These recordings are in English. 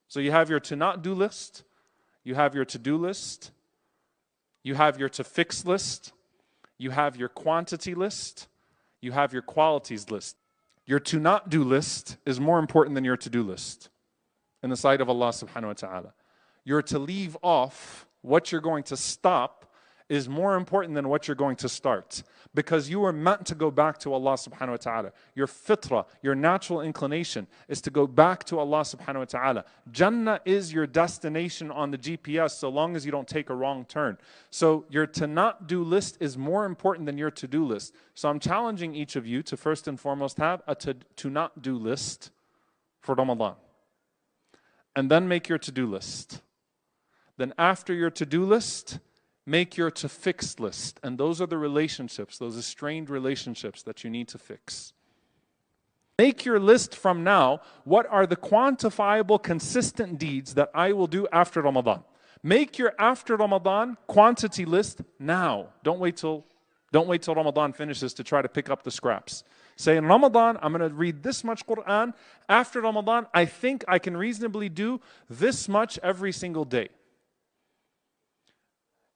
So you have your to not do list, you have your to do list, you have your to fix list, you have your quantity list, you have your qualities list. Your to not do list is more important than your to do list in the sight of Allah subhanahu wa ta'ala. Your to leave off, what you're going to stop, is more important than what you're going to start. Because you are meant to go back to Allah subhanahu wa ta'ala. Your fitrah, your natural inclination is to go back to Allah subhanahu wa ta'ala. Jannah is your destination on the GPS so long as you don't take a wrong turn. So your to not do list is more important than your to do list. So I'm challenging each of you to first and foremost have a to not do list for Ramadan. And then make your to do list. Then after your to do list, make your to fix list. And those are the relationships, those strained relationships that you need to fix. Make your list from now. What are the quantifiable, consistent deeds that I will do after Ramadan? Make your after Ramadan quantity list now. Don't wait till Ramadan finishes to try to pick up the scraps. Say, in Ramadan, I'm going to read this much Quran. After Ramadan, I think I can reasonably do this much every single day.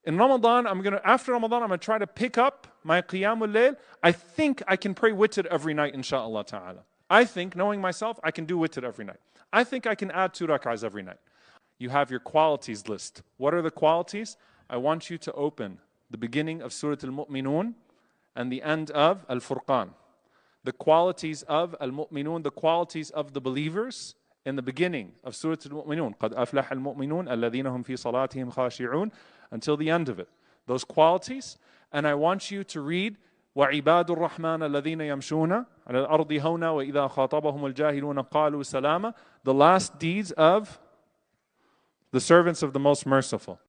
In Ramadan, after Ramadan, I'm going to try to pick up my Qiyamul Layl. I think I can pray witr every night, inshaAllah ta'ala. I think, knowing myself, I can do witr every night. I think I can add 2 rak'ahs every night. You have your qualities list. What are the qualities? I want you to open the beginning of Surah Al-Mu'minun and the end of Al-Furqan. The qualities of Al-Mu'minun, the qualities of the believers, in the beginning of Surah Al-Mu'minun, قَدْ أَفْلَحَ الْمُؤْمِنُونَ الَّذِينَ هُمْ فِي صَلَاتِهِمْ خَاشِعُونَ, until the end of it. Those qualities. And I want you to read وَعِبَادُ الرَّحْمَنَ الَّذِينَ يَمْشُونَ عَلَى الْأَرْضِ هَوْنًا وَإِذَا خَاطَبَهُمُ الْجَاهِلُونَ قَالُوا سَلَامًا, the last deeds of the servants of the Most Merciful.